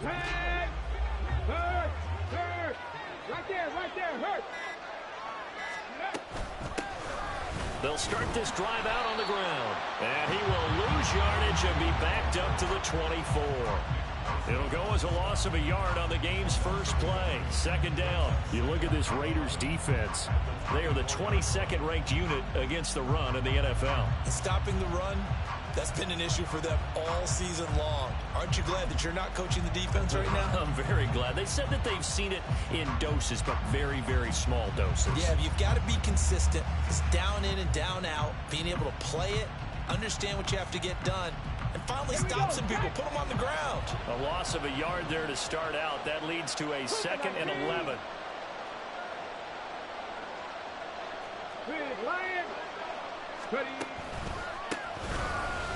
Hurt. Right there, hurt. They'll start this drive out on the ground. And he will lose yardage and be backed up to the 24. It'll go as a loss of a yard on the game's first play. Second down. You look at this Raiders defense. They are the 22nd ranked unit against the run in the NFL. Stopping the run, that's been an issue for them all season long. Aren't you glad that you're not coaching the defense right now? I'm very glad. They said that they've seen it in doses, but very, very small doses. Yeah, you've got to be consistent. It's down in and down out, being able to play it, understand what you have to get done, and finally stop some people, put them on the ground. A loss of a yard there to start out. That leads to a 2nd and 11.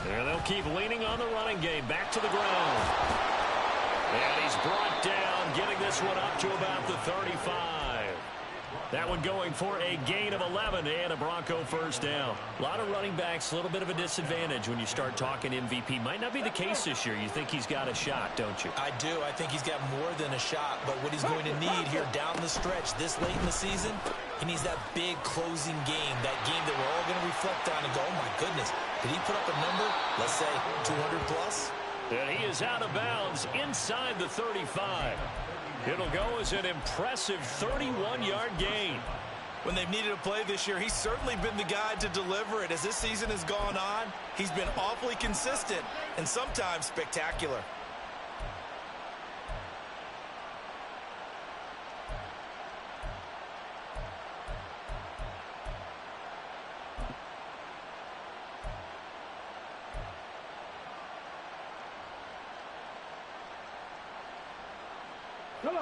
There they'll keep leaning on the running game. Back to the ground. And he's brought down, getting this one up to about the 35. That one going for a gain of 11 and a Bronco first down. A lot of running backs, a little bit of a disadvantage when you start talking MVP. Might not be the case this year. You think he's got a shot, don't you? I do. I think he's got more than a shot. But what he's going to need here down the stretch this late in the season, he needs that big closing game, that game that we're all going to reflect on and go, oh, my goodness, did he put up a number, let's say, 200 plus? And he is out of bounds inside the 35. It'll go as an impressive 31-yard gain. When they've needed a play this year, he's certainly been the guy to deliver it. As this season has gone on, he's been awfully consistent and sometimes spectacular.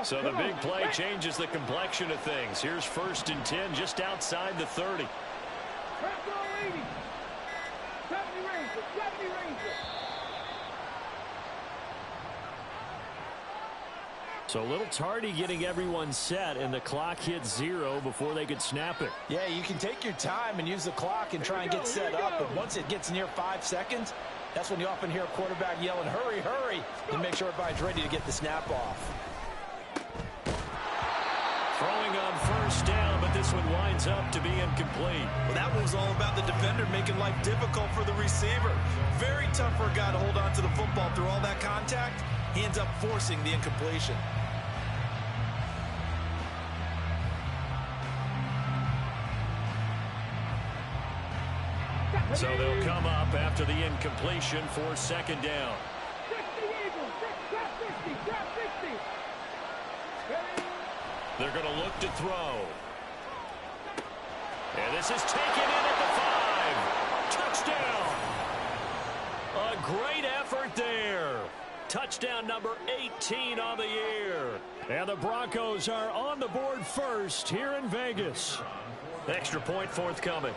So the big play changes the complexion of things. Here's 1st and 10 just outside the 30. So a little tardy getting everyone set, and the clock hits 0 before they could snap it. Yeah, you can take your time and use the clock and try and get set up, but once it gets near 5 seconds, that's when you often hear a quarterback yelling, hurry, hurry, and make sure everybody's ready to get the snap off. Throwing on 1st down, but this one winds up to be incomplete. Well, that one's all about the defender making life difficult for the receiver. Very tough for a guy to hold on to the football through all that contact. He ends up forcing the incompletion. So they'll come up after the incompletion for 2nd down. They're going to look to throw. And this is taken in at the 5. Touchdown. A great effort there. Touchdown number 18 on the year. And the Broncos are on the board first here in Vegas. Extra point forthcoming.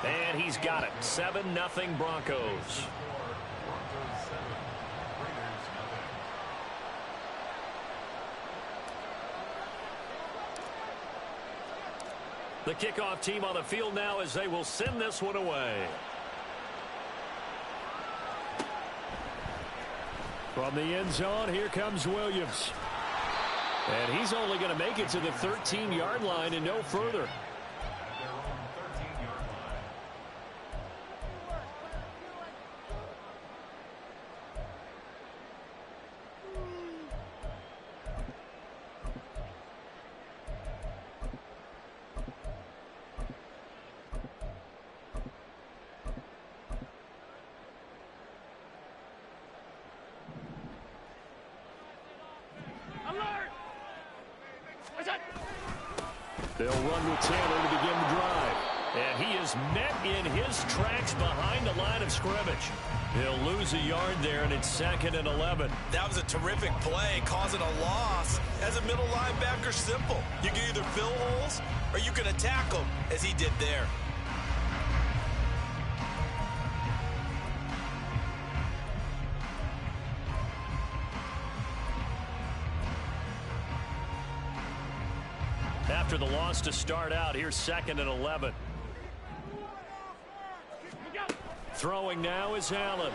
And he's got it. 7-0 Broncos. The kickoff team on the field now as they will send this one away. From the end zone, here comes Williams. And he's only going to make it to the 13-yard line and no further. They'll run with Taylor to begin the drive. And he is met in his tracks behind the line of scrimmage. He'll lose a yard there, and it's 2nd and 11. That was a terrific play, causing a loss. As a middle linebacker, simple. You can either fill holes or you can attack them, as he did there. After the loss to start out, here's 2nd and 11. Throwing now is Allen.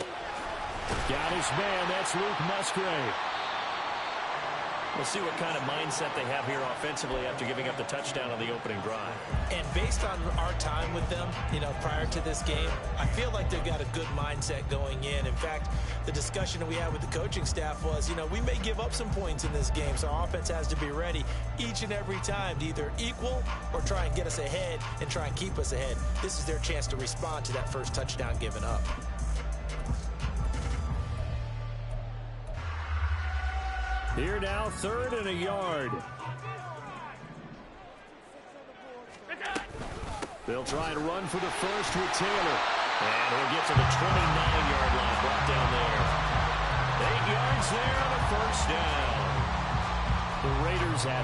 Got his man. That's Luke Musgrave. We'll see what kind of mindset they have here offensively after giving up the touchdown on the opening drive. And based on our time with them, prior to this game, I feel like they've got a good mindset going in. In fact, the discussion that we had with the coaching staff was, we may give up some points in this game, so our offense has to be ready each and every time to either equal or try and get us ahead and try and keep us ahead. This is their chance to respond to that first touchdown given up. Here now, 3rd and a yard. They'll try and run for the first with Taylor. And he'll get to the 29-yard line, brought down there. 8 yards there on the first down. The Raiders had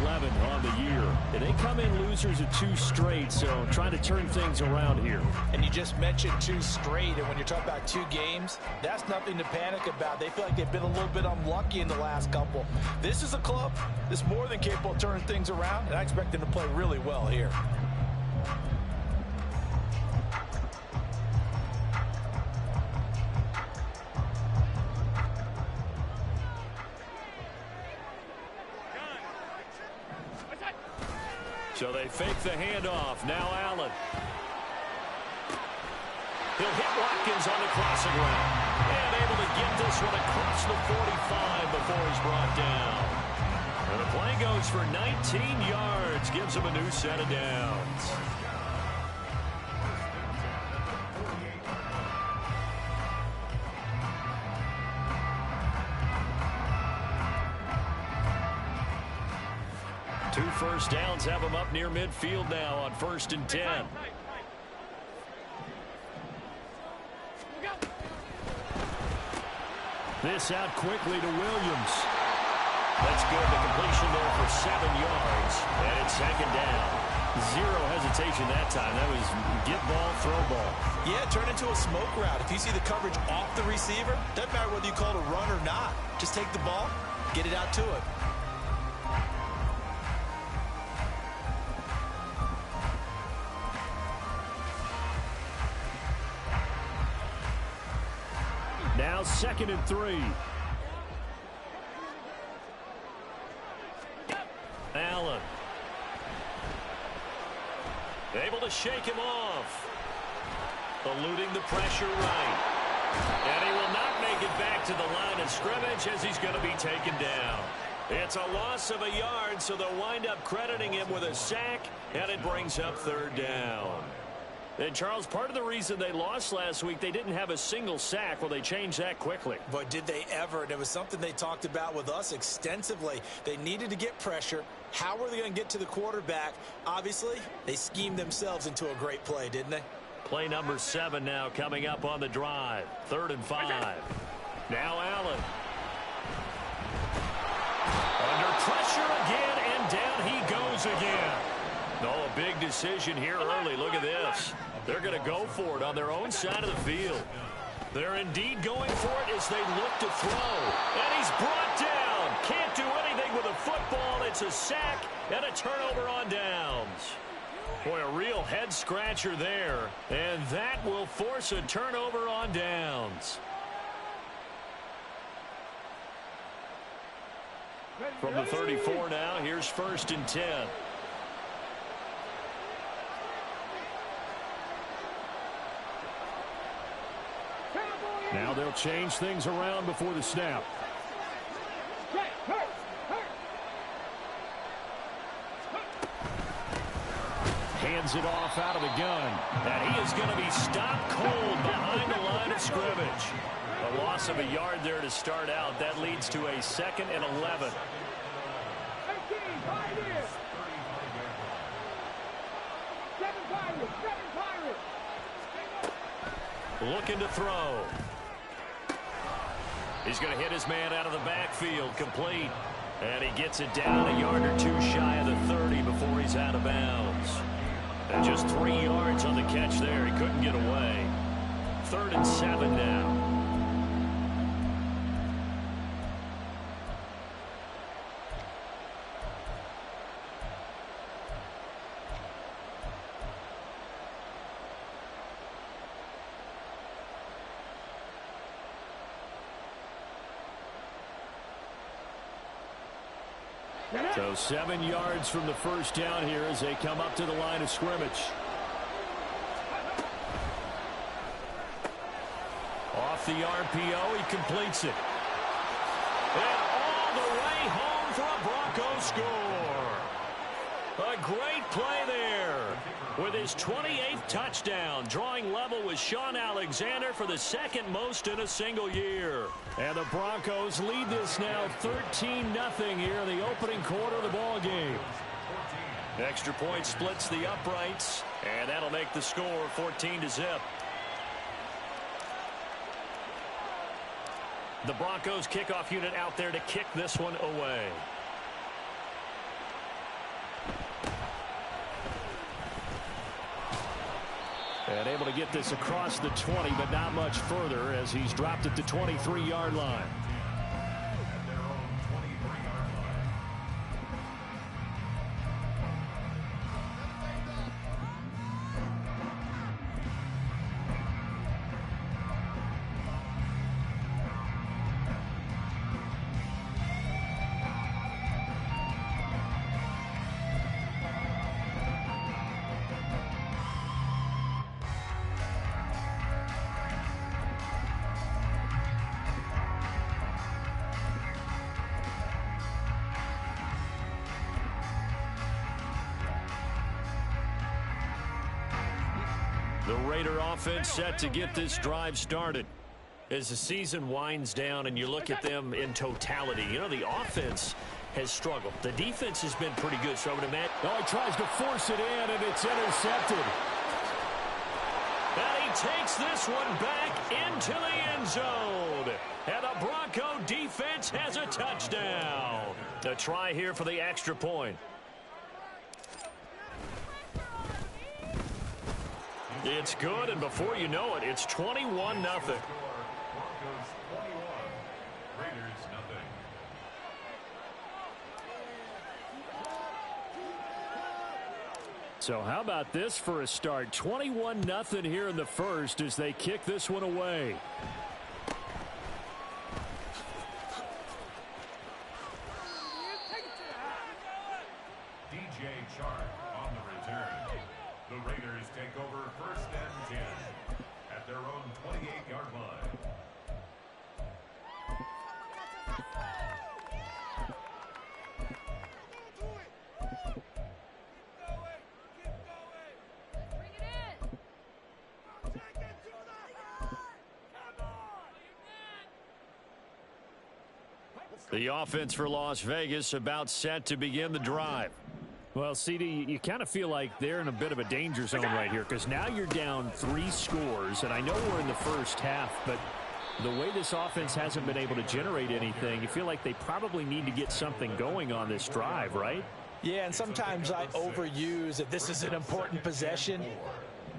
5-11 on the year. And they come in losers of 2 straight, so trying to turn things around here. And you just mentioned 2 straight, and when you're talking about 2 games, that's nothing to panic about. They feel like they've been a little bit unlucky in the last couple. This is a club that's more than capable of turning things around, and I expect them to play really well here. So they fake the handoff. Now Allen. He'll hit Watkins on the crossing route. And able to get this one across the 45 before he's brought down. And the play goes for 19 yards. Gives him a new set of downs. Two first downs have him up near midfield now on 1st and 10. This out quickly to Williams. That's good. The completion there for 7 yards. And it's 2nd down. 0 hesitation that time. That was get ball, throw ball. Yeah, turn into a smoke route. If you see the coverage off the receiver, doesn't matter whether you call it a run or not. Just take the ball, get it out to it. Now 2nd and 3. Allen. Able to shake him off. Eluding the pressure right. And he will not make it back to the line of scrimmage as he's going to be taken down. It's a loss of a yard, so they'll wind up crediting him with a sack, and it brings up 3rd down. And, Charles, part of the reason they lost last week, they didn't have a single sack. Well, they changed that quickly. But did they ever? And it was something they talked about with us extensively. They needed to get pressure. How were they going to get to the quarterback? Obviously, they schemed themselves into a great play, didn't they? Play number 7 now coming up on the drive. 3rd and 5. Now Allen. Under pressure again, and down he goes again. Oh, a big decision here early. Look at this. They're going to go for it on their own side of the field. They're indeed going for it as they look to throw. And he's brought down. Can't do anything with a football. It's a sack and a turnover on downs. Boy, a real head-scratcher there. And that will force a turnover on downs. From the 34 now, here's 1st and 10. Now they'll change things around before the snap. Hands it off out of the gun. And he is going to be stopped cold behind the line of scrimmage. A loss of a yard there to start out. That leads to a 2nd and 11. Looking to throw. He's going to hit his man out of the backfield, complete. And he gets it down a yard or 2 shy of the 30 before he's out of bounds. And just 3 yards on the catch there. He couldn't get away. 3rd and 7 now. So 7 yards from the first down here as they come up to the line of scrimmage. Off the RPO, he completes it. And all the way home for a Broncos score. A great play there with his 28th touchdown, drawing level with Sean Alexander for the second most in a single year. And the Broncos lead this now 13-0 here in the opening quarter of the ball game. Extra point splits the uprights, and that'll make the score 14-0. The Broncos kickoff unit out there to kick this one away. And able to get this across the 20, but not much further as he's dropped at the 23-yard line. The Raider offense set to get this drive started. As the season winds down and you look at them in totality, you know, the offense has struggled. The defense has been pretty good. So I would imagine. Oh, he tries to force it in, and it's intercepted. And he takes this one back into the end zone. And the Bronco defense has a touchdown. A try here for the extra point. It's good, and before you know it, it's 21-0. Broncos 21, Raiders 0. So how about this for a start? 21-0 here in the first as they kick this one away. DJ Chark on the return. The Raiders take over 1st and 10 at their own 28-yard line. The offense for Las Vegas about set to begin the drive. Well, CD, you kind of feel like they're in a bit of a danger zone right here because now you're down 3 scores, and I know we're in the first half, but the way this offense hasn't been able to generate anything, you feel like they probably need to get something going on this drive, right? Yeah, and sometimes I overuse that this is an important possession.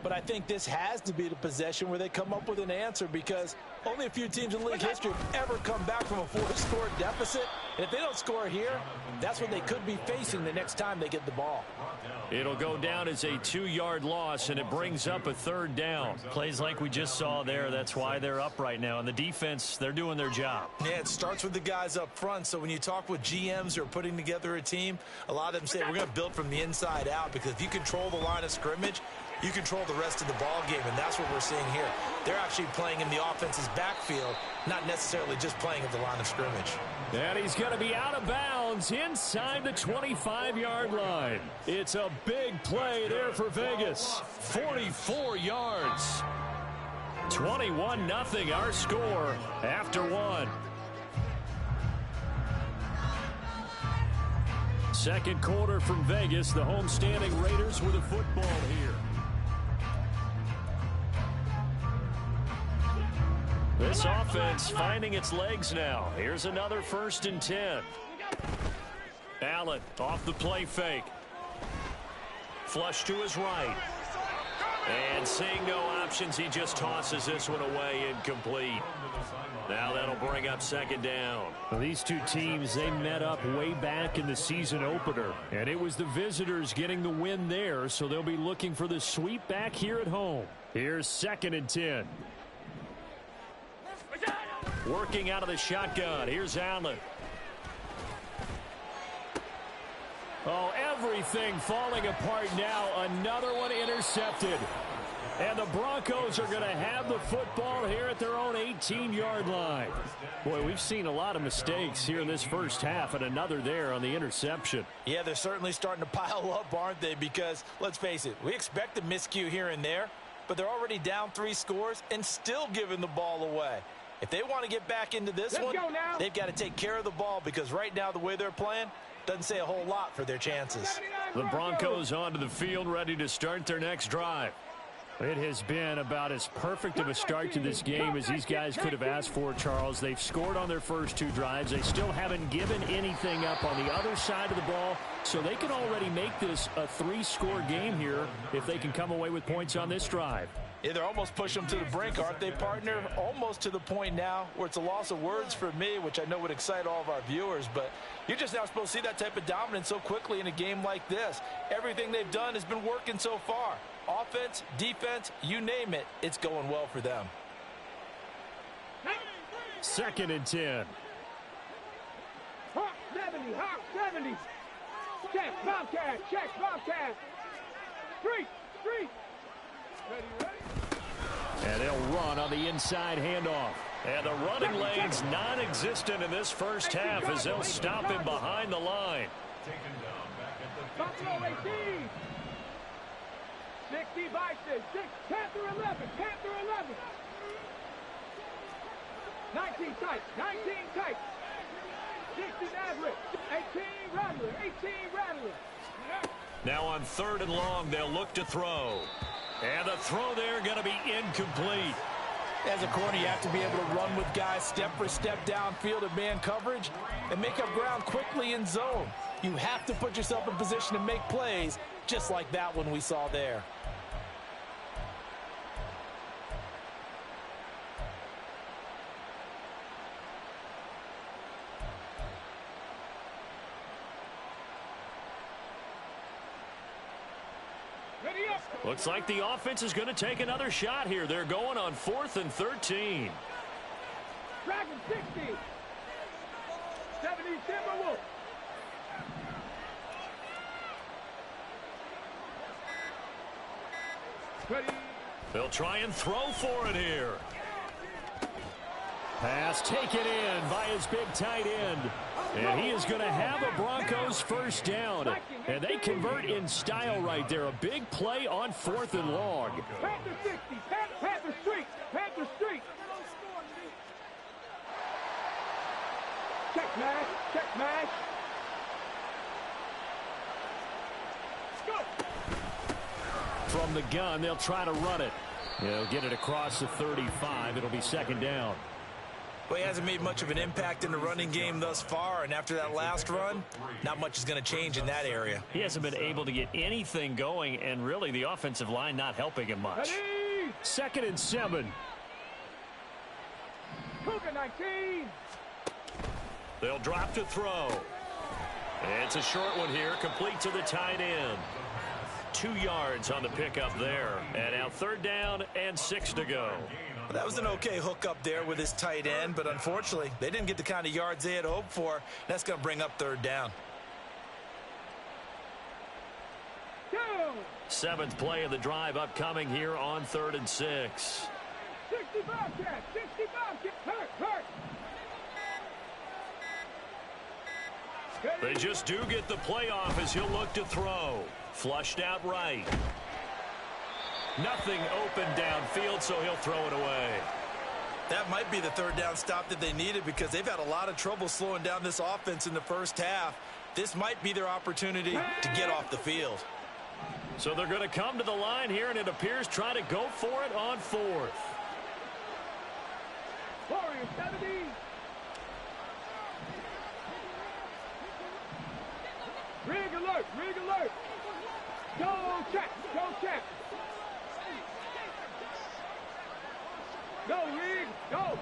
But I think this has to be the possession where they come up with an answer because only a few teams in league history have ever come back from a 4-score deficit. And if they don't score here, that's what they could be facing the next time they get the ball. It'll go down as a 2-yard loss, and it brings up a 3rd down. Plays like we just saw there. That's why they're up right now. And the defense, they're doing their job. Yeah, it starts with the guys up front. So when you talk with GMs who are putting together a team, a lot of them say we're going to build from the inside out because if you control the line of scrimmage, you control the rest of the ball game, and that's what we're seeing here. They're actually playing in the offense's backfield, not necessarily just playing at the line of scrimmage. And he's going to be out of bounds inside the 25-yard line. It's a big play there for Vegas. 44 yards. 21-0 our score after 1. Second quarter from Vegas. The homestanding Raiders with a football here. This offense finding its legs now. Here's another 1st and 10. Allen off the play fake. Flush to his right. And seeing no options, he just tosses this one away, incomplete. Now that'll bring up 2nd down. Well, these two teams, they met up way back in the season opener. And it was the visitors getting the win there, so they'll be looking for the sweep back here at home. Here's 2nd and 10. Working out of the shotgun. Here's Allen. Oh, everything falling apart now. Another one intercepted. And the Broncos are going to have the football here at their own 18-yard line. Boy, we've seen a lot of mistakes here in this first half, and another there on the interception. Yeah, they're certainly starting to pile up, aren't they? Because, let's face it, we expect a miscue here and there, but they're already down 3 scores and still giving the ball away. If they want to get back into this one, they've got to take care of the ball, because right now the way they're playing doesn't say a whole lot for their chances. The Broncos onto the field, ready to start their next drive. It has been about as perfect of a start to this game as these guys could have asked for, Charles. They've scored on their first 2 drives. They still haven't given anything up on the other side of the ball, so they can already make this a 3-score game here if they can come away with points on this drive. Yeah, they're almost pushing them to the brink, aren't they, partner? Almost to the point now where it's a loss of words for me, which I know would excite all of our viewers, but you're just now supposed to see that type of dominance so quickly in a game like this. Everything they've done has been working so far. Offense, defense, you name it, it's going well for them. 2nd and 10. Hawk 70, Hawk 70. Check, Bobcat, check, Bobcat. 3. Ready. And they'll run on the inside handoff. And the running lane's non-existent in this first half as they'll stop him behind the line. Buffalo 18. 60 Bison, 6, Panther 11, Panther 11. 19 tight, 19 tight. 60 Nazareth, 18 Rattler, 18 Rattler. Now on 3rd and long, they'll look to throw. And the throw there going to be incomplete. As a corner, you have to be able to run with guys step for step downfield in man coverage and make up ground quickly in zone. You have to put yourself in position to make plays, just like that one we saw there. Looks like the offense is going to take another shot here. They're going on 4th and 13. Dragon 60. 70 Timberwolf. Ready. They'll try and throw for it here. Pass taken in by his big tight end. And he is going to have a Broncos first down. And they convert in style right there. A big play on 4th and long. Panther 60. Panther Street. Panther Street. Check mash. Check mash. Go. From the gun, they'll try to run it. They'll get it across the 35. It'll be 2nd down. Well, he hasn't made much of an impact in the running game thus far, and after that last run, not much is going to change in that area. He hasn't been able to get anything going, and really the offensive line not helping him much. Ready. 2nd and 7. Cougar 19. They'll drop to throw. It's a short one here, complete to the tight end. 2 yards on the pickup there. And now 3rd down and 6 to go. Well, that was an okay hook up there with his tight end, but unfortunately, they didn't get the kind of yards they had hoped for. That's going to bring up 3rd down. 7th play of the drive upcoming here on 3rd and 6. 60 Bobcat. 60 Bobcat. Hurt. They just do get the playoff as he'll look to throw. Flushed out right. Nothing open downfield, so he'll throw it away. That might be the 3rd down stop that they needed because they've had a lot of trouble slowing down this offense in the first half. This might be their opportunity to get off the field. So they're going to come to the line here, and it appears try to go for it on 4th. Warrior 70. Rig alert. Go check. Go, Rig, go.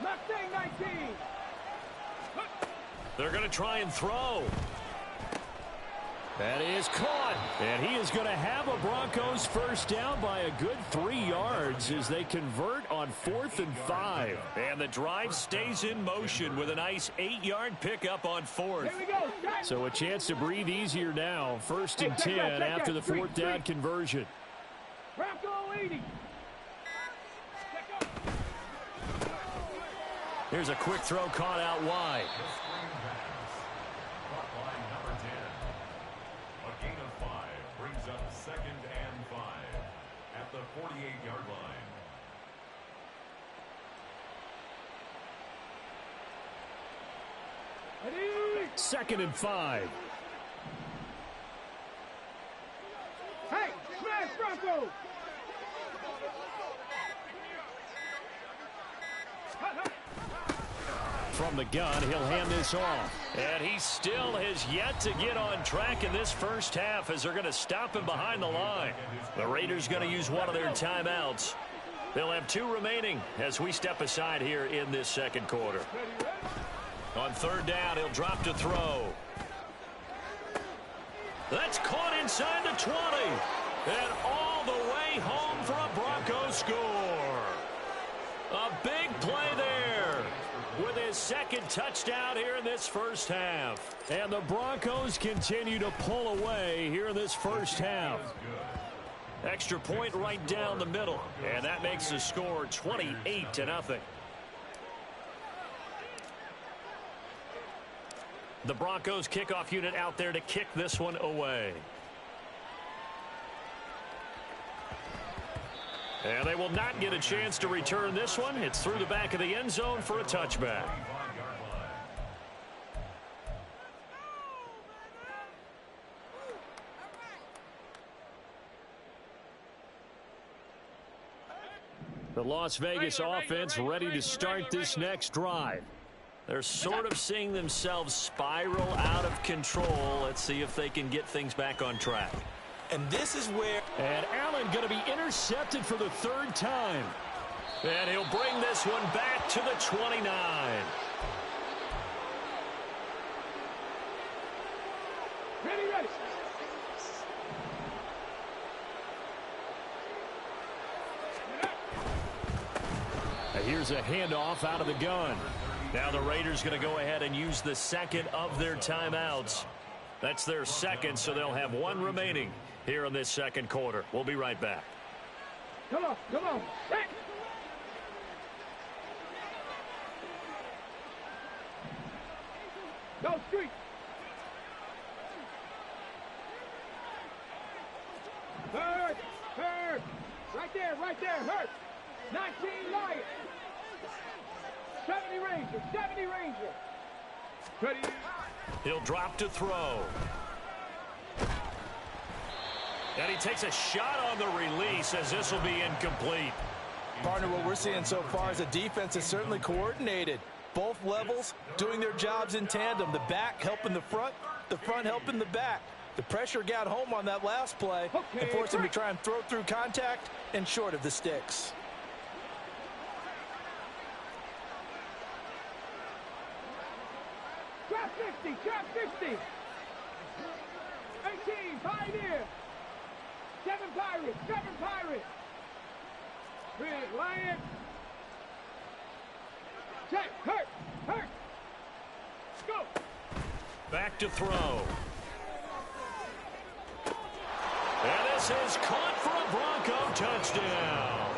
Mustang 19. They're going to try and throw. That is caught. And he is going to have a Broncos first down by a good 3 yards as they convert on 4th and 5. And the drive stays in motion with a nice 8-yard pickup on 4th. Here we go. So a chance to breathe easier now. 1st and 10 after the 4th down conversion. Bronco 80. Here's a quick throw caught out wide. Brings up 2nd and 5 at the 48-yard line. Ready? 2nd and 5. Hey, smash Bronco. From the gun, he'll hand this off. And he still has yet to get on track in this first half as they're going to stop him behind the line. The Raiders going to use one of their timeouts. They'll have 2 remaining as we step aside here in this second quarter. On 3rd down, he'll drop to throw. That's caught inside the 20. And all the way home for a Broncos score. A big play there with his 2nd touchdown here in this first half. And the Broncos continue to pull away here in this first half. Extra point right down the middle. And that makes the score 28-0. The Broncos kickoff unit out there to kick this one away. And they will not get a chance to return this one. It's through the back of the end zone for a touchback. The Las Vegas offense ready to start this next drive. They're sort of seeing themselves spiral out of control. Let's see if they can get things back on track. And this is where... And Allen going to be intercepted for the 3rd time. And he'll bring this one back to the 29. Ready. And here's a handoff out of the gun. Now the Raiders going to go ahead and use the 2nd of their timeouts. That's their 2nd, so they'll have 1 remaining here in this second quarter. We'll be right back. Come on. Hey. Go street. Hurt. Right there, hurt. 19 Lions. 70 Ranger. Ready. He'll drop to throw. And he takes a shot on the release as this will be incomplete. Partner, what we're seeing so far is the defense is certainly coordinated. Both levels doing their jobs in tandem. The back helping the front helping the back. The pressure got home on that last play and forced him to try and throw through contact and short of the sticks. Trap 50. 18, Pioneer. 7 Pirates. Red Lion. Check, hurt. Go. Back to throw. And this is caught for a Bronco touchdown.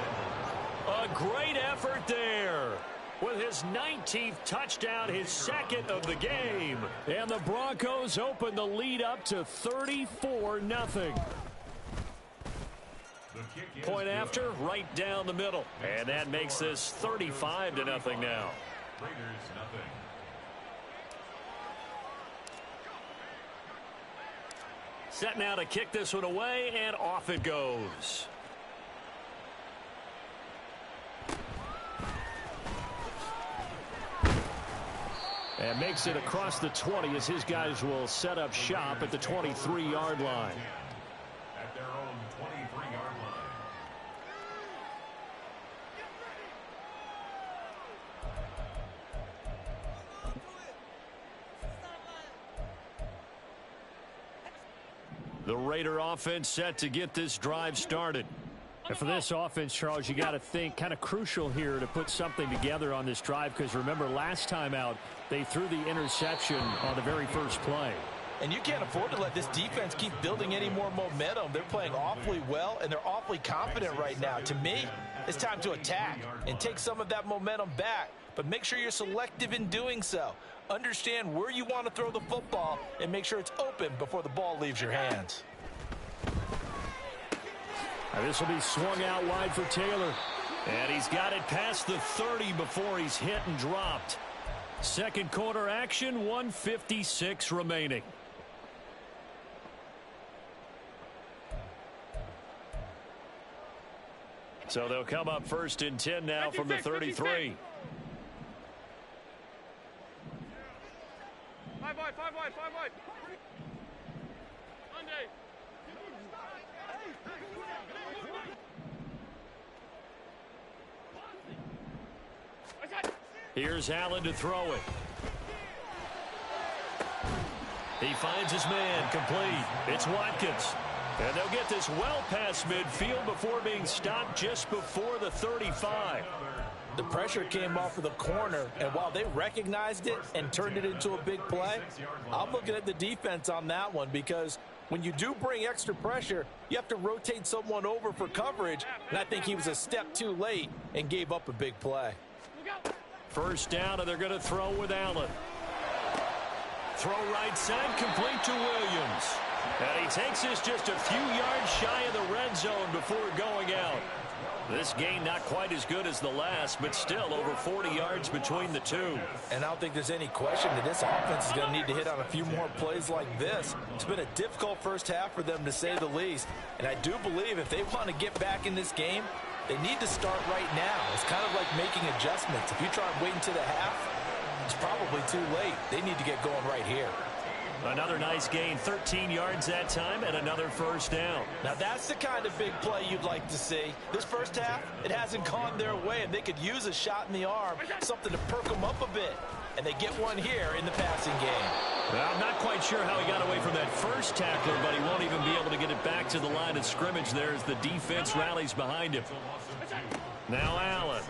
A great effort there. With his 19th touchdown, his 2nd of the game. And the Broncos open the lead up to 34-0. Point after, right down the middle. And that makes this 35-0 now. Raiders nothing. Set now to kick this one away, and off it goes. And makes it across the 20 as his guys will set up shop at the 23-yard line. At their own 23-yard line. The Raider offense set to get this drive started. And for this offense, Charles, you got to think kind of crucial here to put something together on this drive, because remember last time out they threw the interception on the very first play. And you can't afford to let this defense keep building any more momentum. They're playing awfully well, and they're awfully confident right now. To me, it's time to attack and take some of that momentum back, but make sure you're selective in doing so. Understand where you want to throw the football and make sure it's open before the ball leaves your hands. This will be swung out wide for Taylor. And he's got it past the 30 before he's hit and dropped. Second quarter action, 1:56 remaining. So they'll come up first and 10 now from the 33. 5 wide, 5 wide, 5 wide. Monday. Here's Allen to throw it. He finds his man, complete. It's Watkins. And they'll get this well past midfield before being stopped just before the 35. The pressure came off of the corner, and while they recognized it and turned it into a big play, I'm looking at the defense on that one, because when you do bring extra pressure, you have to rotate someone over for coverage, and I think he was a step too late and gave up a big play. First down, and they're going to throw with Allen. Throw right side, complete to Williams. And he takes this just a few yards shy of the red zone before going out. This gain not quite as good as the last, but still over 40 yards between the two. And I don't think there's any question that this offense is going to need to hit on a few more plays like this. It's been a difficult first half for them, to say the least. And I do believe if they want to get back in this game, they need to start right now. It's kind of like making adjustments. If you try and wait until the half, it's probably too late. They need to get going right here. Another nice gain, 13 yards that time, and another first down. Now that's the kind of big play you'd like to see. This first half, it hasn't gone their way, and they could use a shot in the arm, something to perk them up a bit. And they get one here in the passing game. Well, I'm not quite sure how he got away from that first tackler, but he won't even be able to get it back to the line of scrimmage there as the defense rallies behind him. Now Allen.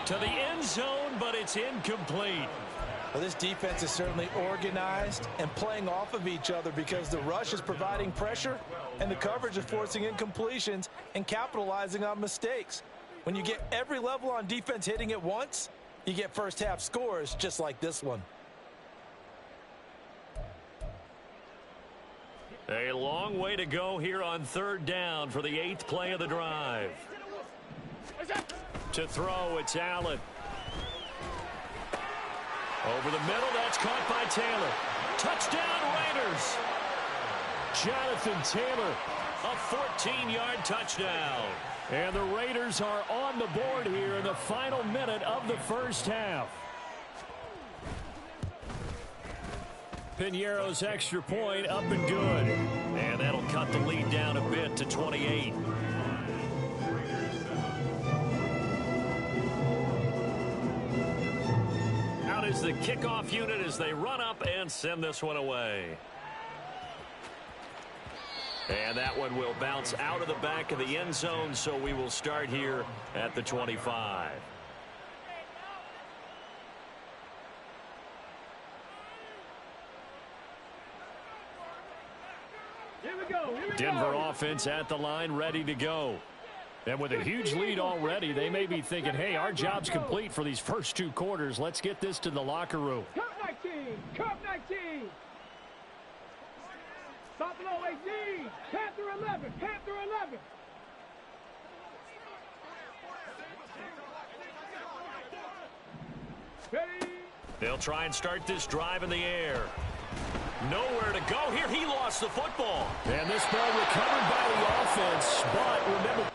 To the end zone, but it's incomplete. Well, this defense is certainly organized and playing off of each other, because the rush is providing pressure and the coverage is forcing incompletions and capitalizing on mistakes. When you get every level on defense hitting at once, you get first half scores just like this one. A long way to go here on third down for the 8th play of the drive. To throw, it's Allen. Over the middle, that's caught by Taylor. Touchdown, Raiders! Jonathan Taylor, a 14-yard touchdown. And the Raiders are on the board here in the final minute of the first half. Piñeiro's extra point up and good. And that'll cut the lead down a bit to 28. Out is the kickoff unit as they run up and send this one away. And that one will bounce out of the back of the end zone, so we will start here at the 25. Here we go. Denver offense at the line, ready to go. And with a huge lead already, they may be thinking, hey, our job's complete for these first 2 quarters. Let's get this to the locker room. Cup 19. Cup 19. Buffalo 18. Panther 11. Panther 11. Ready. They'll try and start this drive in the air. Nowhere to go here. He lost the football. And this ball recovered by the offense. But remember,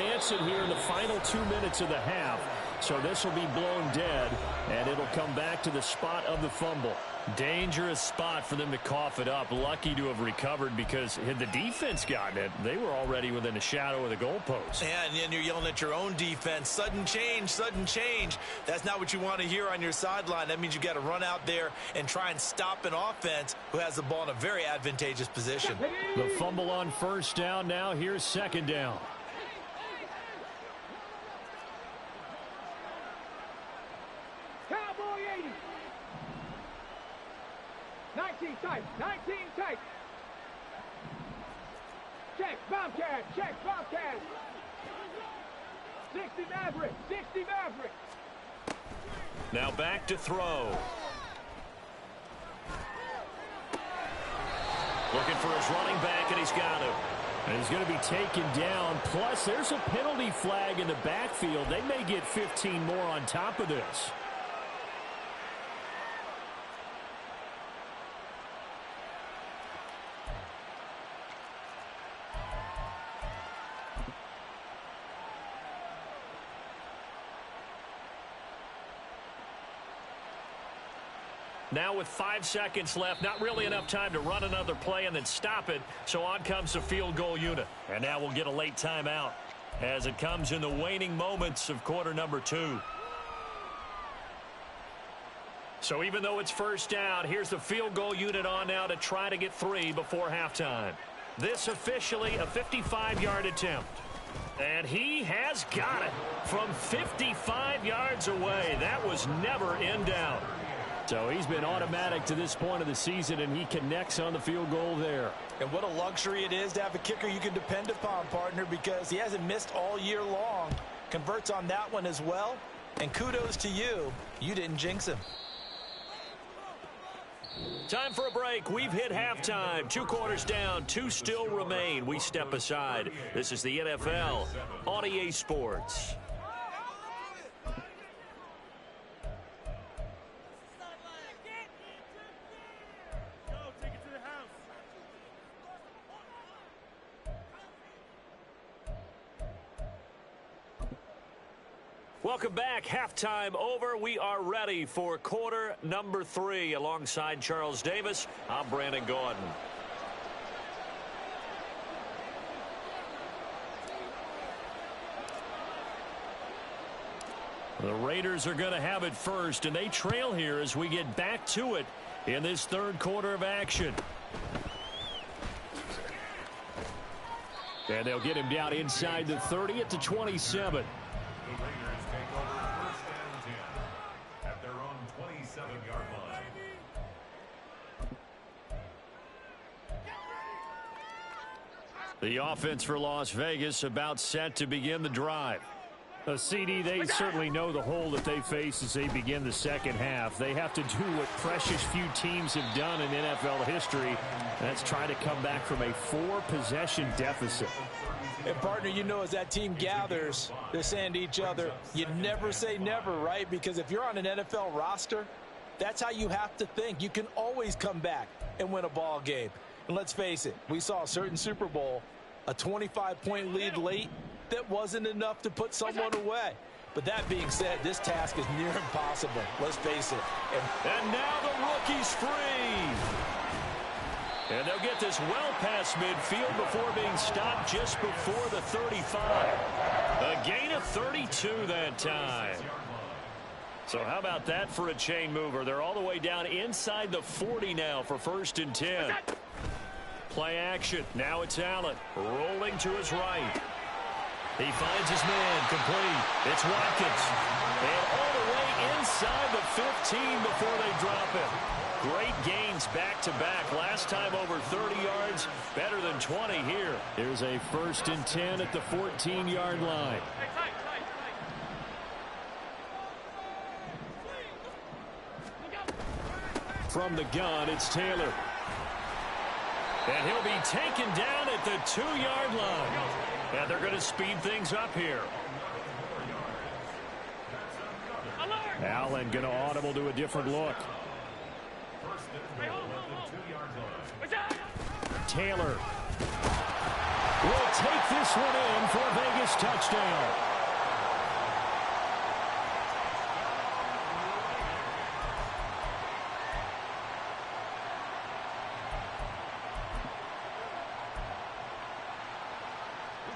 advance it here in the final 2 minutes of the half. So this will be blown dead, and it'll come back to the spot of the fumble. Dangerous spot for them to cough it up. Lucky to have recovered, because had the defense gotten it, they were already within the shadow of the goalpost. Yeah, and then you're yelling at your own defense. Sudden change, sudden change. That's not what you want to hear on your sideline. That means you got to run out there and try and stop an offense who has the ball in a very advantageous position. The fumble on first down. Now here's second down. Cowboy 80. 19 tight. 19 tight. Check, Bobcat. Check, Bobcat. 60 Maverick. 60 Maverick. Now back to throw. Looking for his running back, and he's got him. And he's going to be taken down. Plus, there's a penalty flag in the backfield. They may get 15 more on top of this. Now with 5 seconds left, not really enough time to run another play and then stop it. So on comes the field goal unit. And now we'll get a late timeout as it comes in the waning moments of quarter number 2. So even though it's first down, here's the field goal unit on now to try to get 3 before halftime. This officially a 55-yard attempt. And he has got it from 55 yards away. That was never in doubt. So he's been automatic to this point of the season, and he connects on the field goal there. And what a luxury it is to have a kicker you can depend upon, partner, because he hasn't missed all year long. Converts on that one as well. And kudos to you. You didn't jinx him. Time for a break. We've hit halftime. 2 quarters down. 2 still remain. We step aside. This is the NFL on EA Sports. Welcome back. Halftime over. We are ready for quarter number 3. Alongside Charles Davis, I'm Brandon Gordon. The Raiders are going to have it first, and they trail here as we get back to it in this third quarter of action. And they'll get him down inside the 30 at the 27. The offense for Las Vegas about set to begin the drive. A CD, they certainly know the hole that they face as they begin the second half. They have to do what precious few teams have done in NFL history. That's try to come back from a 4-possession deficit. And partner, you know, as that team gathers, they're saying to each other, you never say never, right? Because if you're on an NFL roster, that's how you have to think. You can always come back and win a ball game. And let's face it, we saw a certain Super Bowl, a 25-point lead late, that wasn't enough to put someone away. But that being said, this task is near impossible. Let's face it. And now the rookie's free. And they'll get this well past midfield before being stopped just before the 35. A gain of 32 that time. So how about that for a chain mover? They're all the way down inside the 40 now for 1st and 10. Play action. Now it's Allen rolling to his right. He finds his man complete. It's Watkins. And all the way inside the 15 before they drop it. Great gains back-to-back. Last time over 30 yards. Better than 20 here. Here's a 1st and 10 at the 14-yard line. From the gun, it's Taylor. And he'll be taken down at the 2-yard line. And they're going to speed things up here. Allen going to audible to a different look. Taylor. will take this one in for a Vegas touchdown.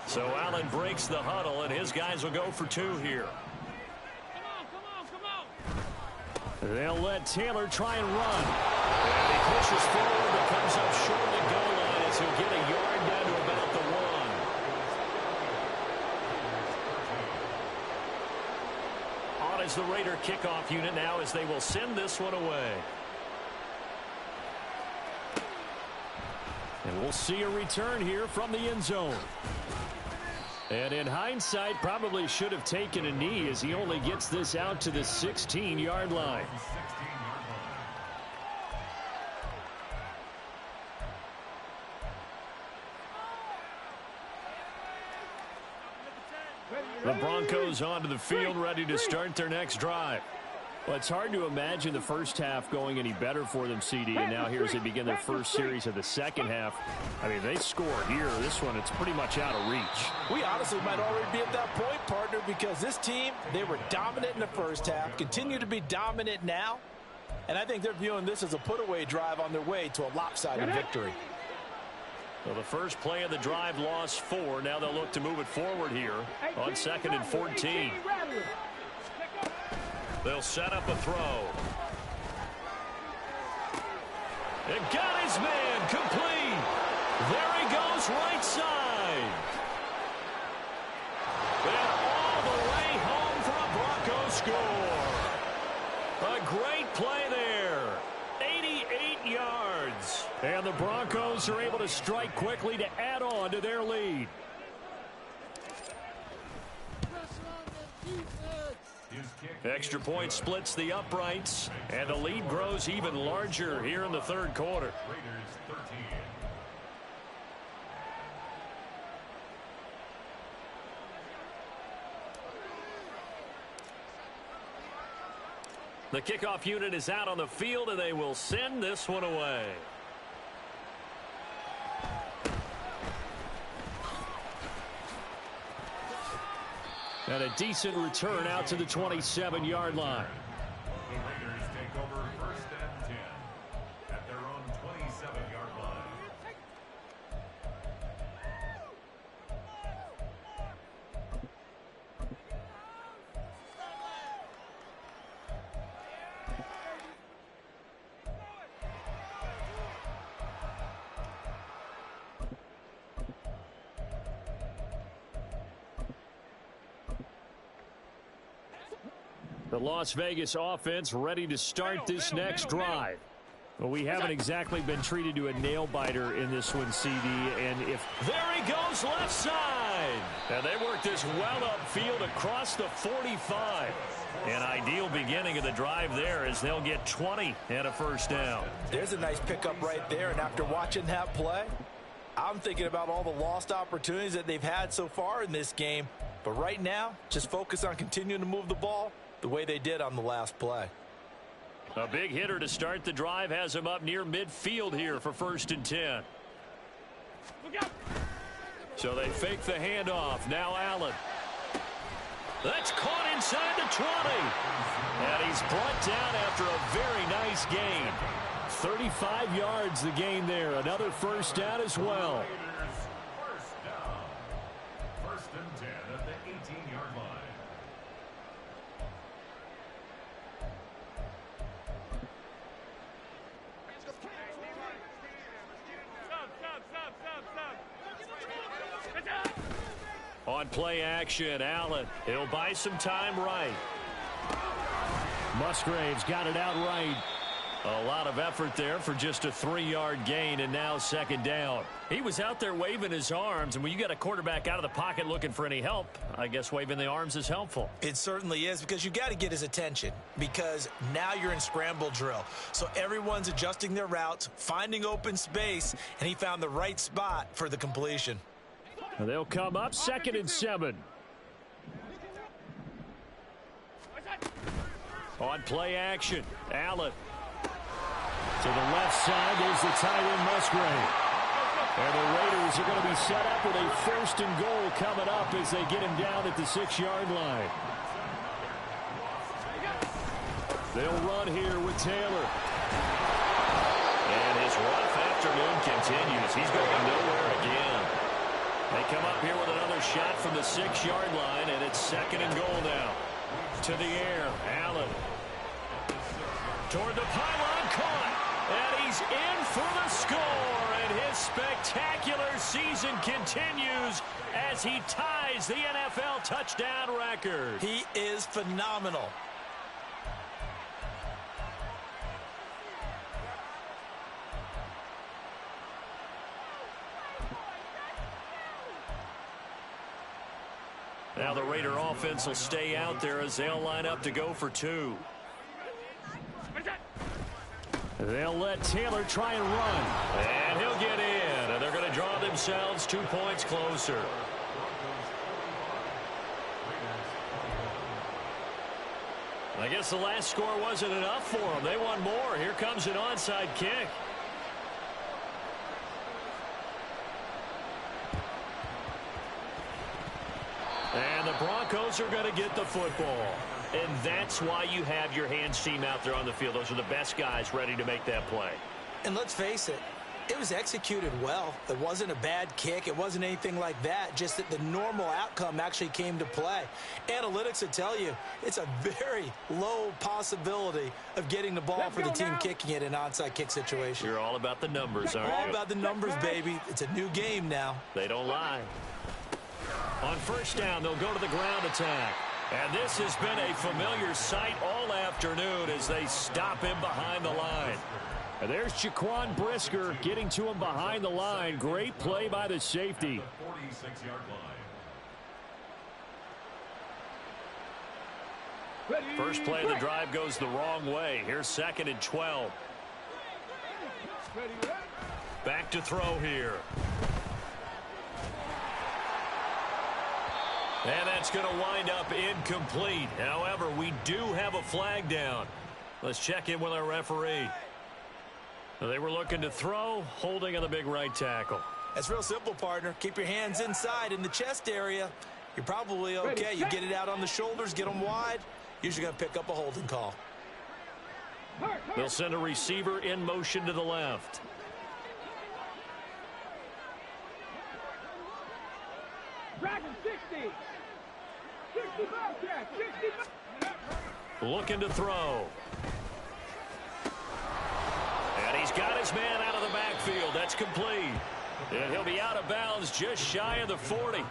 So Allen breaks the huddle, and his guys will go for 2 here. They'll let Taylor try and run. And he pushes forward, but comes up short of the goal line as he'll get a yard down to about the 1. On is the Raider kickoff unit now as they will send this one away. And we'll see a return here from the end zone. And in hindsight, probably should have taken a knee as he only gets this out to the 16-yard line. The Broncos onto the field, ready to start their next drive. Well, it's hard to imagine the first half going any better for them, CD, and now here as they begin their first series of the second half. I mean, they score here. This one, it's pretty much out of reach. We honestly might already be at that point, partner, because this team, they were dominant in the first half, continue to be dominant now, and I think they're viewing this as a put-away drive on their way to a lopsided victory. Well, the first play of the drive lost 4. Now they'll look to move it forward here on 2nd and 14. They'll set up a throw. And got his man complete. There he goes, right side. And all the way home for a Bronco score. A great play there. 88 yards. And the Broncos are able to strike quickly to add on to their lead. Extra point splits the uprights, and the lead grows even larger here in the third quarter. The kickoff unit is out on the field, and they will send this one away. And a decent return out to the 27-yard line. The Raiders take over 1st and 10 at their own 27-yard line. The Las Vegas offense ready to start this next drive. Well, we haven't exactly been treated to a nail-biter in this one, CD. And if there he goes, left side. And they work this well upfield across the 45. An ideal beginning of the drive there as they'll get 20 and a first down. There's a nice pickup right there, and after watching that play, I'm thinking about all the lost opportunities that they've had so far in this game. But right now, just focus on continuing to move the ball the way they did on the last play. A big hitter to start the drive has him up near midfield here for 1st and 10. So they fake the handoff. Now Allen. That's caught inside the 20. And he's brought down after a very nice gain. 35 yards the gain there. Another first down as well. First down. 1st and 10 at the 18-yard line. On play action, Allen. He'll buy some time right. Musgrave's got it out right. A lot of effort there for just a 3-yard gain, and now 2nd down. He was out there waving his arms, and when you got a quarterback out of the pocket looking for any help, I guess waving the arms is helpful. It certainly is, because you got to get his attention, because now you're in scramble drill. So everyone's adjusting their routes, finding open space, and he found the right spot for the completion. They'll come up 2nd and 7. On play action, Allen. To the left side, there's the tight end, Musgrave. And the Raiders are going to be set up with a 1st and goal coming up as they get him down at the 6-yard line. They'll run here with Taylor. And his rough afternoon continues. He's going nowhere again. They come up here with another shot from the 6-yard line, and it's 2nd and goal now. To the air, Allen. Toward the pylon, caught. And he's in for the score. And his spectacular season continues as he ties the NFL touchdown record. He is phenomenal. Now the Raider offense will stay out there as they'll line up to go for 2. They'll let Taylor try and run. And he'll get in. And they're going to draw themselves 2 points closer. I guess the last score wasn't enough for them. They want more. Here comes an onside kick. And the Broncos are going to get the football. And that's why you have your hands team out there on the field. Those are the best guys ready to make that play. And let's face it, it was executed well. It wasn't a bad kick. It wasn't anything like that. Just that the normal outcome actually came to play. Analytics will tell you it's a very low possibility of getting the ball for the team kicking it in an onside kick situation. You're all about the numbers, aren't you? All about the numbers, baby. It's a new game now. They don't lie. On 1st down, they'll go to the ground attack. And this has been a familiar sight all afternoon as they stop him behind the line. And there's Jaquan Brisker getting to him behind the line. Great play by the safety. 46-yard line. First play of the drive goes the wrong way. Here's 2nd and 12. Back to throw here. And that's going to wind up incomplete. However, we do have a flag down. Let's check in with our referee. They were looking to throw, holding on the big right tackle. That's real simple, partner. Keep your hands inside in the chest area. You're probably okay. You get it out on the shoulders, get them wide. Usually going to pick up a holding call. They'll send a receiver in motion to the left. Looking to throw. And he's got his man out of the backfield. That's complete. And he'll be out of bounds just shy of the 40.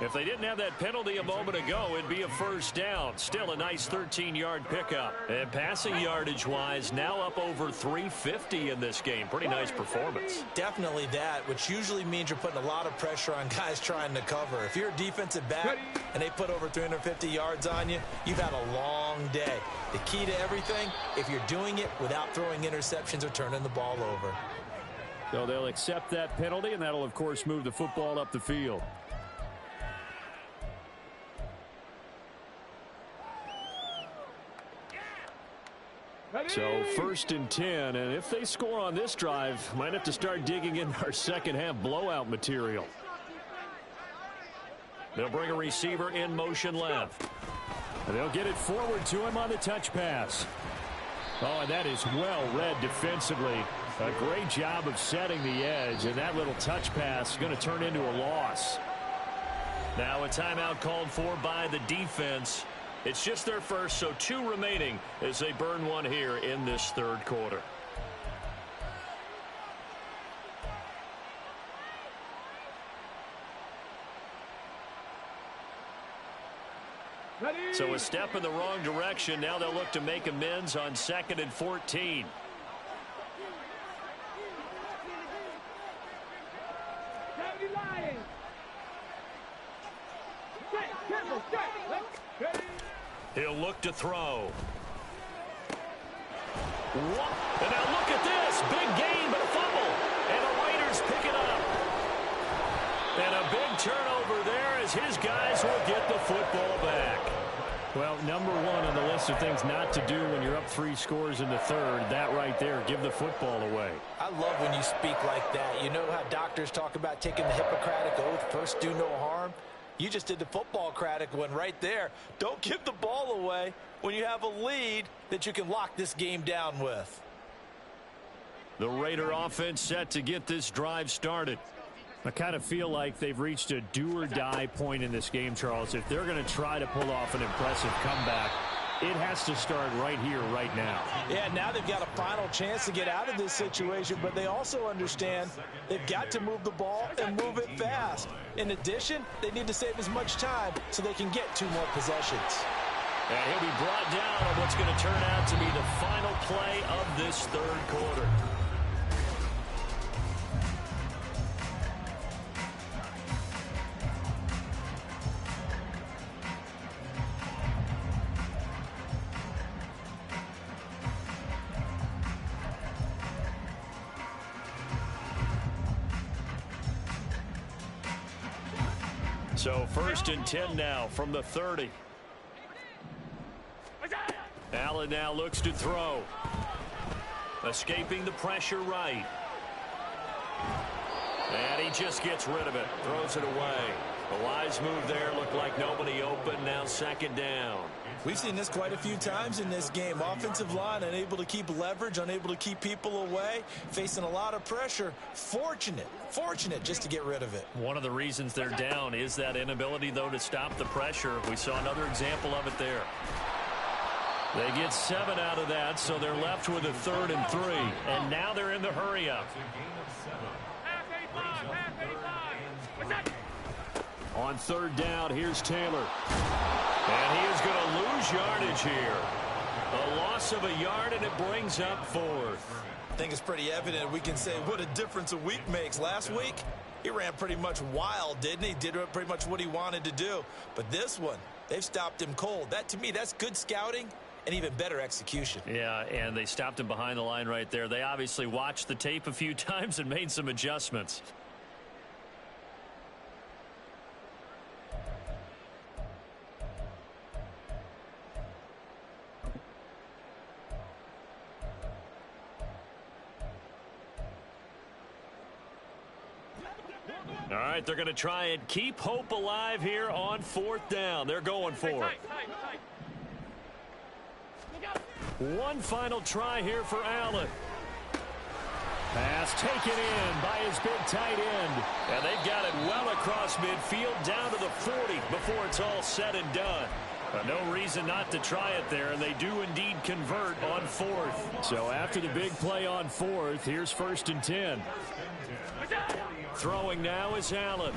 If they didn't have that penalty a moment ago, it'd be a 1st down. Still a nice 13-yard pickup. And passing yardage-wise, now up over 350 in this game. Pretty nice performance. Definitely that, which usually means you're putting a lot of pressure on guys trying to cover. If you're a defensive back and they put over 350 yards on you, you've had a long day. The key to everything, if you're doing it without throwing interceptions or turning the ball over. So they'll accept that penalty, and that'll, of course, move the football up the field. So 1st and 10, and if they score on this drive, might have to start digging in our second-half blowout material. They'll bring a receiver in motion left. And they'll get it forward to him on the touch pass. Oh, and that is well read defensively. A great job of setting the edge, and that little touch pass is going to turn into a loss. Now a timeout called for by the defense. It's just their first, so 2 remaining as they burn one here in this 3rd quarter. So a step in the wrong direction. Now they'll look to make amends on 2nd and 14. He'll look to throw. And now look at this. Big gain, but a fumble. And the Raiders pick it up. And a big turnover there as his guys will get the football back. Well, number one on the list of things not to do when you're up 3 scores in the third, that right there, give the football away. I love when you speak like that. You know how doctors talk about taking the Hippocratic Oath, first do no harm? You just did the football-cratic one right there. Don't give the ball away when you have a lead that you can lock this game down with. The Raider offense set to get this drive started. I kind of feel like they've reached a do-or-die point in this game, Charles. If they're going to try to pull off an impressive comeback, it has to start right here, right now. Yeah, now they've got a final chance to get out of this situation, but they also understand they've got to move the ball and move it fast. In addition, they need to save as much time so they can get 2 more possessions. And he'll be brought down on what's going to turn out to be the final play of this third quarter. So 1st and 10 now from the 30. Allen now looks to throw. Escaping the pressure right. And he just gets rid of it. Throws it away. A wise move there. Looked like nobody open. Now 2nd down. We've seen this quite a few times in this game. Offensive line unable to keep leverage, unable to keep people away, facing a lot of pressure. Fortunate just to get rid of it. One of the reasons they're down is that inability, though, to stop the pressure. We saw another example of it there. They get 7 out of that, so they're left with a 3rd and 3. And now they're in the hurry-up. On 3rd down, here's Taylor. And he is going to lose yardage here. A loss of a yard, and it brings up 4th. I think it's pretty evident. We can say what a difference a week makes. Last week, he ran pretty much wild, didn't he? Did pretty much what he wanted to do. But this one, they've stopped him cold. That, to me, that's good scouting and even better execution. Yeah, and they stopped him behind the line right there. They obviously watched the tape a few times and made some adjustments. All right, they're going to try and keep hope alive here on 4th down. They're going for it. One final try here for Allen. Pass taken in by his big tight end. And they've got it well across midfield down to the 40 before it's all said and done. No reason not to try it there, and they do indeed convert on 4th. So after the big play on 4th, here's 1st and 10. Throwing now is Allen.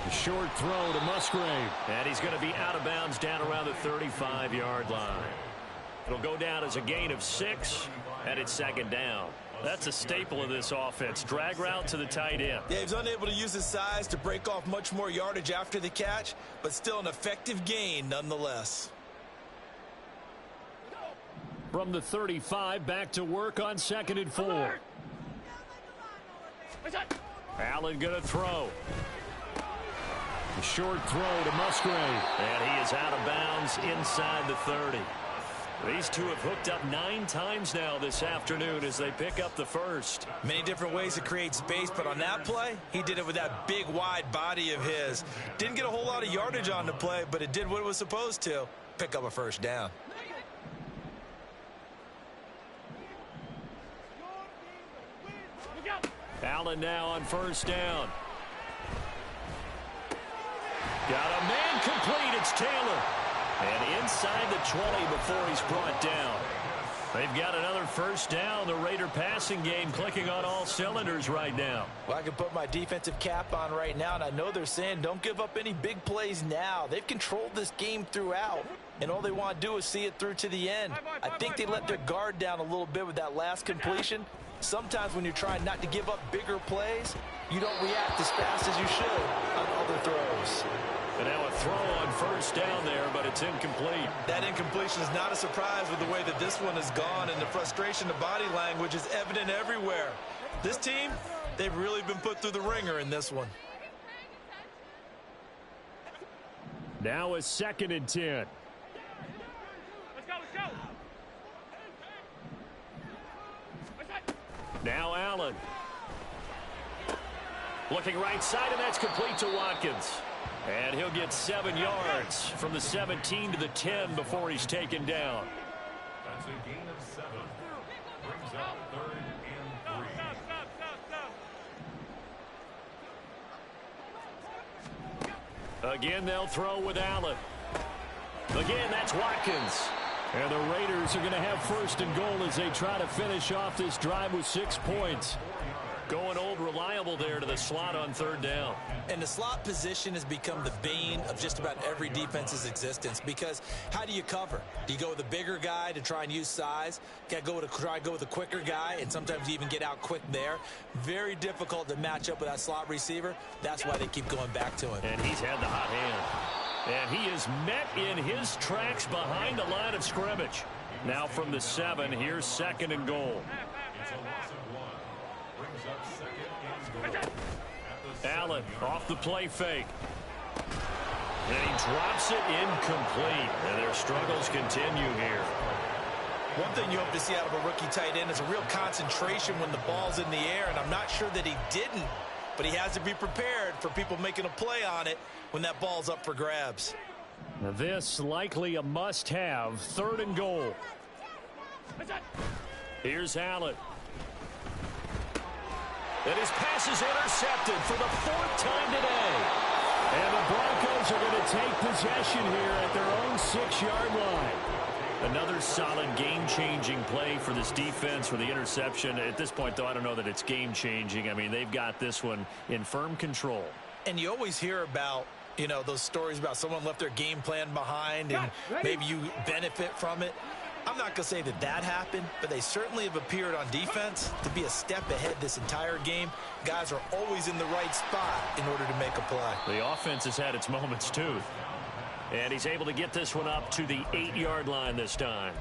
A short throw to Musgrave. And he's going to be out of bounds down around the 35-yard line. It'll go down as a gain of 6, and it's 2nd down. That's a staple of this offense. Drag route to the tight end. Yeah, he's unable to use his size to break off much more yardage after the catch, but still an effective gain nonetheless. From the 35, back to work on 2nd and 4. Allen going to throw. A short throw to Musgrave. And he is out of bounds inside the 30. These two have hooked up 9 times now this afternoon as they pick up the 1st. Many different ways to create space, but on that play, he did it with that big, wide body of his. Didn't get a whole lot of yardage on the play, but it did what it was supposed to. Pick up a 1st down. Allen now on 1st down. Got a man complete. It's Taylor. And inside the 20 before he's brought down. They've got another 1st down. The Raider passing game clicking on all cylinders right now. Well, I can put my defensive cap on right now, and I know they're saying don't give up any big plays now. They've controlled this game throughout, and all they want to do is see it through to the end. I think they let their guard down a little bit with that last completion. Sometimes when you're trying not to give up bigger plays, you don't react as fast as you should on other throws. And now a throw on 1st down there, but it's incomplete. That incompletion is not a surprise with the way that this one has gone, and the frustration of body language is evident everywhere. This team, they've really been put through the ringer in this one. Now a 2nd and 10. Let's go. Now Allen. Looking right side, and that's complete to Watkins. And he'll get 7 yards from the 17 to the 10 before he's taken down. That's a gain of 7. Brings up 3rd and 3. Again, they'll throw with Allen. Again, that's Watkins. And the Raiders are going to have 1st and goal as they try to finish off this drive with 6 points. Going old reliable there to the slot on 3rd down. And the slot position has become the bane of just about every defense's existence, because how do you cover? Do you go with a bigger guy to try and use size? Try to go with a quicker guy, and sometimes you even get out quick there. Very difficult to match up with that slot receiver. That's why they keep going back to him. And he's had the hot hand. And he is met in his tracks behind the line of scrimmage. Now from the 7, here's 2nd and goal. It's a loss of 1. Brings up 2nd and goal. Allen off the play fake. And he drops it incomplete. And their struggles continue here. One thing you hope to see out of a rookie tight end is a real concentration when the ball's in the air, and I'm not sure that he didn't, but he has to be prepared for people making a play on it when that ball's up for grabs. Now this likely a must-have, 3rd and goal. Here's Allen. And his pass is intercepted for the 4th time today. And the Broncos are going to take possession here at their own 6-yard line. Another solid game-changing play for this defense for the interception. At this point, though, I don't know that it's game-changing. I mean, they've got this one in firm control. And you always hear about, you know, those stories about someone left their game plan behind and maybe you benefit from it. I'm not going to say that that happened, but they certainly have appeared on defense to be a step ahead this entire game. Guys are always in the right spot in order to make a play. The offense has had its moments, too. And he's able to get this one up to the 8-yard line this time.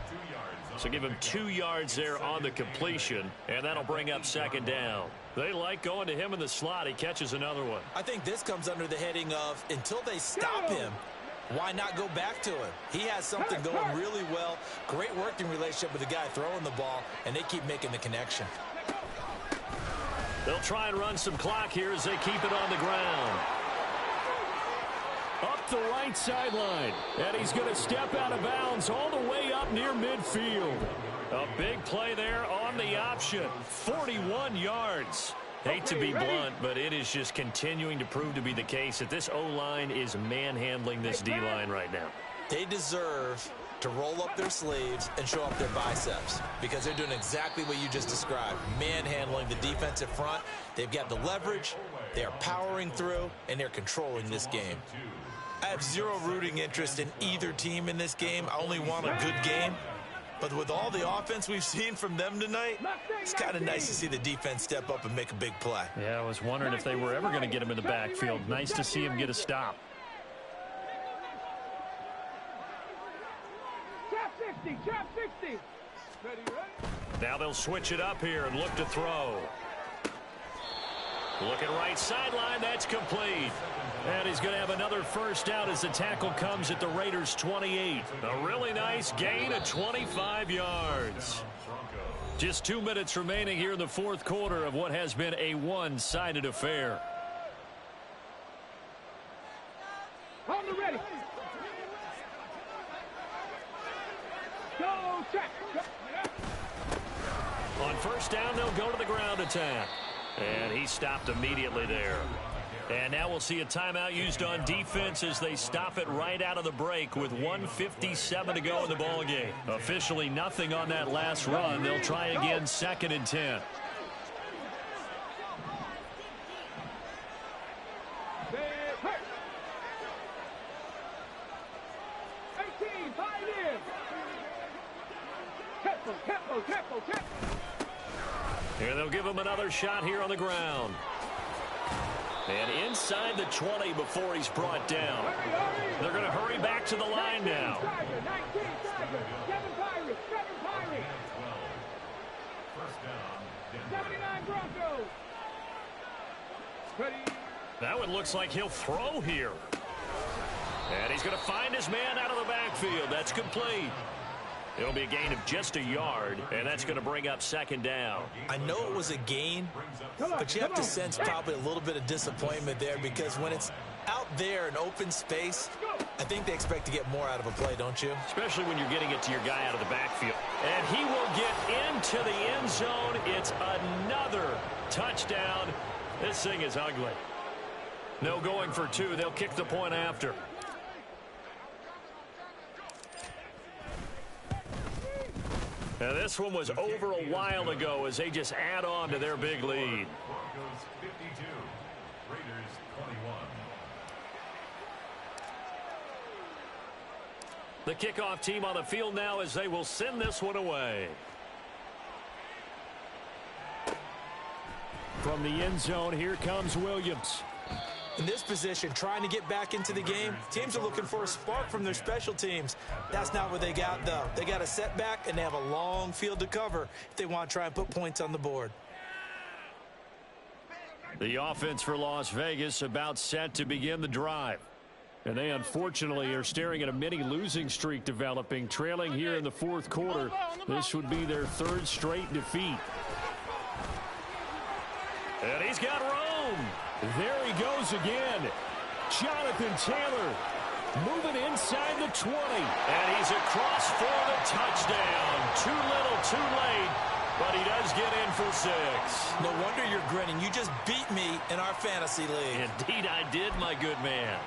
So give him 2 yards there on the completion, and that'll bring up 2nd down. They like going to him in the slot. He catches another one. I think this comes under the heading of until they stop him, why not go back to him? He has something going really well. Great working relationship with the guy throwing the ball, and they keep making the connection. They'll try and run some clock here as they keep it on the ground. Up the right sideline. And he's going to step out of bounds all the way up near midfield. A big play there on the option. 41 yards. Hate to be blunt, but it is just continuing to prove to be the case that this O-line is manhandling this D-line right now. They deserve to roll up their sleeves and show up their biceps because they're doing exactly what you just described, manhandling the defensive front. They've got the leverage, they are powering through, and they're controlling this game. I have zero rooting interest in either team in this game. I only want a good game. But with all the offense we've seen from them tonight, it's kind of nice to see the defense step up and make a big play. Yeah, I was wondering if they were ever going to get him in the backfield. Nice to see him get a stop. Trap 60, trap 60. Ready, ready? Now they'll switch it up here and look to throw. Looking right sideline, that's complete. And he's going to have another first down as the tackle comes at the Raiders' 28. A really nice gain of 25 yards. Just 2 minutes remaining here in the 4th quarter of what has been a one-sided affair. On the ready. Go, check. On first down, they'll go to the ground attack. And he stopped immediately there. And now we'll see a timeout used on defense as they stop it right out of the break with 1:57 to go in the ballgame. Officially nothing on that last run. They'll try again 2nd and 10. Here they'll give him another shot here on the ground. And inside the 20 before he's brought down. They're going to hurry back to the line now. 19 7 Pirates, 7 Pirates. 79 Broncos. That one looks like he'll throw here. And he's going to find his man out of the backfield. That's complete. It'll be a gain of just a yard, and that's going to bring up second down. I know it was a gain, but you have to sense probably a little bit of disappointment there because when it's out there in open space, I think they expect to get more out of a play, don't you? Especially when you're getting it to your guy out of the backfield. And he will get into the end zone. It's another touchdown. This thing is ugly. No going for two. They'll kick the point after. Now this one was over a while ago as they just add on to their big lead. Broncos 52, Raiders 21. The kickoff team on the field now as they will send this one away. From the end zone, here comes Williams. In this position, trying to get back into the game, teams are looking for a spark from their special teams. That's not what they got, though. They got a setback, and they have a long field to cover if they want to try and put points on the board. The offense for Las Vegas about set to begin the drive. And they unfortunately are staring at a mini losing streak developing, trailing here in the fourth quarter. This would be their third straight defeat. And he's got room. There he goes again. Jonathan Taylor moving inside the 20. And he's across for the touchdown. Too little, too late, but he does get in for 6. No wonder you're grinning. You just beat me in our fantasy league. Indeed I did, my good man.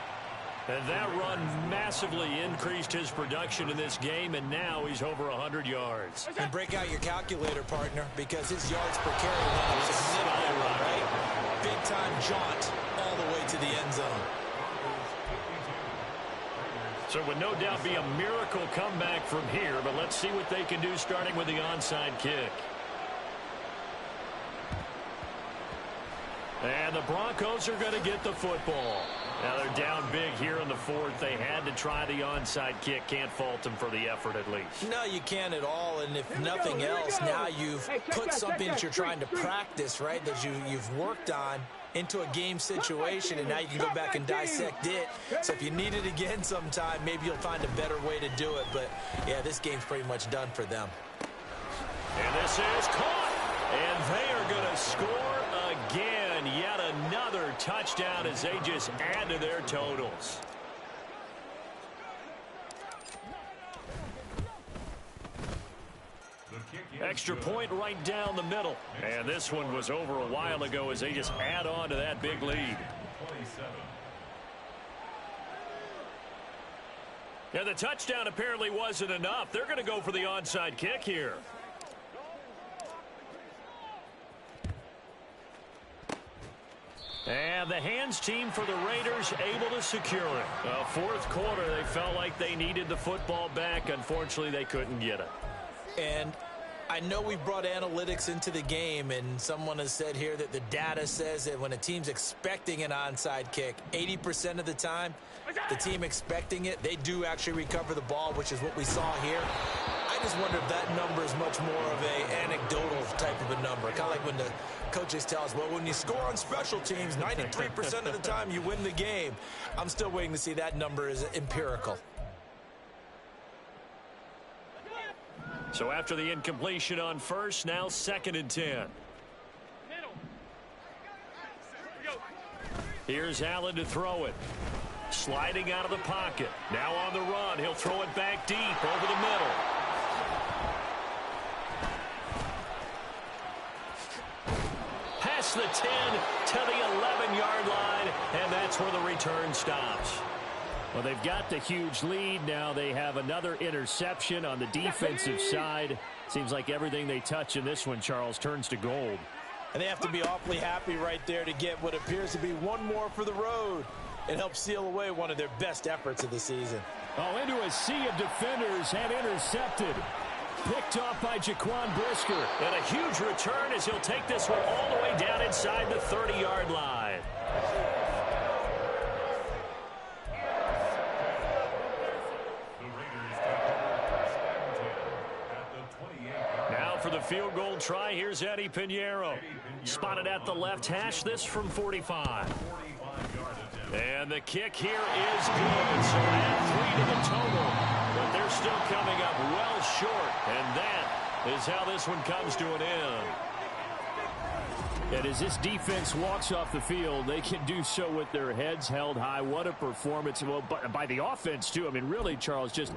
And that run massively increased his production in this game, and now he's over 100 yards. And break out your calculator, partner, because his yards per carry went up significantly, right? Big-time jaunt all the way to the end zone. So it would no doubt be a miracle comeback from here, but let's see what they can do starting with the onside kick. And the Broncos are going to get the football. Now they're down big here in the fourth. They had to try the onside kick. Can't fault them for the effort at least. No, you can't at all. And if nothing else, now you've put something that you're trying to practice, right, that you've worked on into a game situation, and now you can go back and dissect it. So if you need it again sometime, maybe you'll find a better way to do it. But, yeah, this game's pretty much done for them. And this is caught. And they are going to score again. Yet another touchdown as they just add to their totals. Extra point right down the middle. And this one was over a while ago as they just add on to that big lead. 27. Yeah, the touchdown apparently wasn't enough. They're going to go for the onside kick here. And the hands team for the Raiders able to secure it. Fourth quarter, they felt like they needed the football back. Unfortunately, they couldn't get it. And I know we brought analytics into the game, and someone has said here that the data says that when a team's expecting an onside kick, 80% of the time, the team expecting it, they do actually recover the ball, which is what we saw here. I just wonder if that number is much more of a anecdotal type of a number. Kind of like when the coaches tell us, well, when you score on special teams, 93% of the time you win the game. I'm still waiting to see that number is empirical. So after the incompletion on first, now 2nd and 10. Here's Allen to throw it. Sliding out of the pocket. Now on the run. He'll throw it back deep over the middle. Past the 10 to the 11-yard line, and that's where the return stops. Well, they've got the huge lead. Now they have another interception on the defensive side. Seems like everything they touch in this one, Charles, turns to gold. And they have to be awfully happy right there to get what appears to be one more for the road. It helps seal away one of their best efforts of the season. Oh, into a sea of defenders and intercepted. Picked off by Jaquan Brisker. And a huge return as he'll take this one all the way down inside the 30-yard line. Now for the field goal try, here's Eddie Pinheiro. Spotted at the left hash, this from 45. And the kick here is good. So add 3 to the total. But they're still coming up well short. And that is how this one comes to an end. And as this defense walks off the field, they can do so with their heads held high. What a performance. Well, by the offense, too. I mean, really, Charles, just